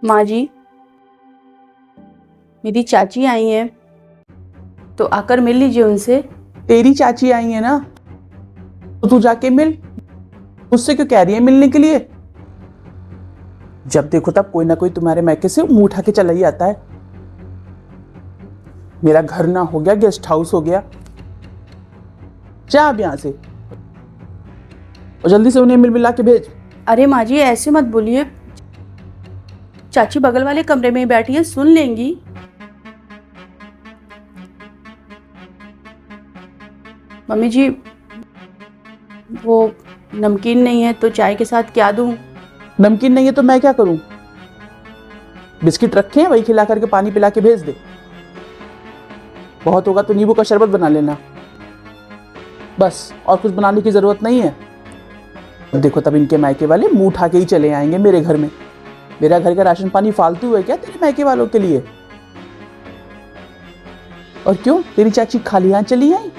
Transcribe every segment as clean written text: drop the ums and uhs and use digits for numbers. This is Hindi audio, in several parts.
माँ जी, मेरी चाची आई हैं, तो आकर मिल लीजिए उनसे। तेरी चाची आई है ना, तो तू जाके मिल। उससे क्यों कह रही है मिलने के लिए? जब देखो तब कोई ना कोई तुम्हारे मैके से मुंह उठा के चला ही आता है। मेरा घर ना हो गया गेस्ट हाउस हो गया। जा अब यहां से और जल्दी से उन्हें मिल मिला के भेज। अरे माँ जी, ऐसे मत बोलिए। चाची बगल वाले कमरे में ही बैठी है, सुन लेंगी। मम्मी जी, वो नमकीन नहीं है तो चाय के साथ क्या दूं? नमकीन नहीं है तो मैं क्या करूं? बिस्किट रखे हैं, वही खिला करके पानी पिला के भेज दे। बहुत होगा तो नींबू का शरबत बना लेना, बस। और कुछ बनाने की जरूरत नहीं है। देखो तब इनके मायके वाले मुंह उठा के ही चले आएंगे मेरे घर में। मेरा घर का राशन पानी फालतू है क्या तेरे मायके वालों के लिए? और क्यों तेरी चाची खाली हाथ चली आई?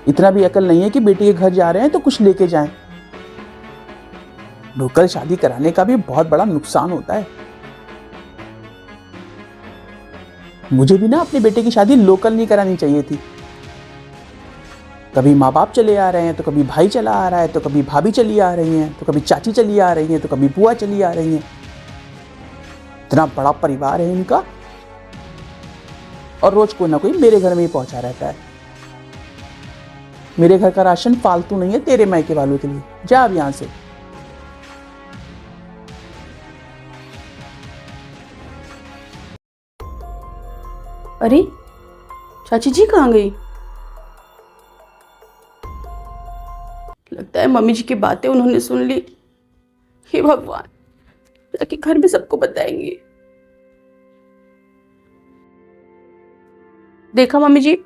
इतना भी अकल नहीं है कि बेटी के घर जा रहे हैं तो कुछ लेके जाएं। लोकल शादी कराने का भी बहुत बड़ा नुकसान होता है। मुझे भी ना अपने बेटे की शादी लोकल नहीं करानी चाहिए थी। कभी माँ बाप चले आ रहे हैं तो कभी भाई चला आ रहा है, तो कभी भाभी चली आ रही हैं, तो कभी चाची चली आ रही हैं, तो कभी बुआ चली आ रही हैं। इतना बड़ा परिवार है इनका, और रोज कोई ना कोई मेरे घर में ही पहुंचा रहता है। मेरे घर का राशन फालतू नहीं है तेरे मायके वालों के लिए। जा अब यहां से। अरे चाची जी कहाँ गई? लगता है मम्मी जी की बातें उन्होंने सुन ली। हे भगवान, जाके घर में सबको बताएंगे। देखा मम्मी जी,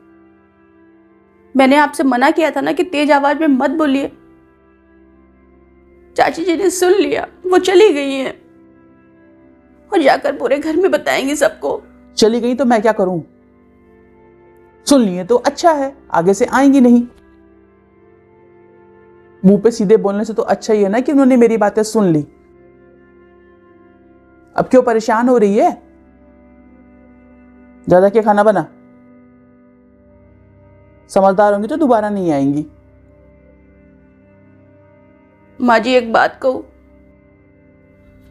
मैंने आपसे मना किया था ना कि तेज आवाज में मत बोलिए। चाची जी ने सुन लिया, वो चली गई हैं और जाकर पूरे घर में बताएंगी सबको। चली गई तो मैं क्या करूं? सुन लिए तो अच्छा है, आगे से आएंगी नहीं। मुंह पे सीधे बोलने से तो अच्छा ही है ना कि उन्होंने मेरी बातें सुन ली। अब क्यों परेशान हो रही है? ज्यादा क्या खाना बना। समझदार होंगी तो दोबारा नहीं आएंगी। माँ जी, एक बात कहूं,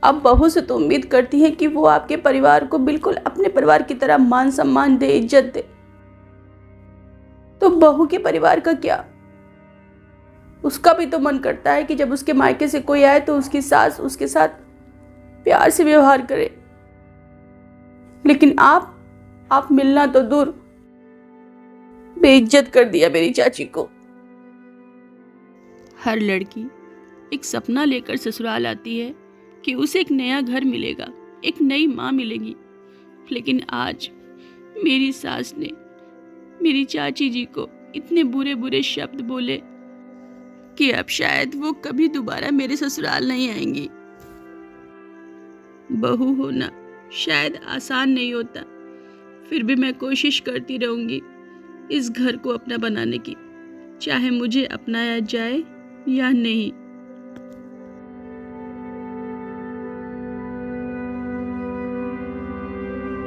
आप बहू से तो उम्मीद करती हैं कि वो आपके परिवार को बिल्कुल अपने परिवार की तरह मान सम्मान दे, इज्जत दे, तो बहू के परिवार का क्या? उसका भी तो मन करता है कि जब उसके मायके से कोई आए तो उसकी सास उसके साथ प्यार से व्यवहार करे। लेकिन आप मिलना तो दूर, बेइज्जत कर दिया मेरी चाची को। हर लड़की एक सपना लेकर ससुराल आती है कि उसे एक नया घर मिलेगा, एक नई माँ मिलेगी। लेकिन आज मेरी सास ने मेरी चाची जी को इतने बुरे बुरे शब्द बोले कि अब शायद वो कभी दोबारा मेरे ससुराल नहीं आएंगी। बहू होना शायद आसान नहीं होता, फिर भी मैं कोशिश करती रहूंगी इस घर को अपना बनाने की, चाहे मुझे अपनाया जाए या नहीं।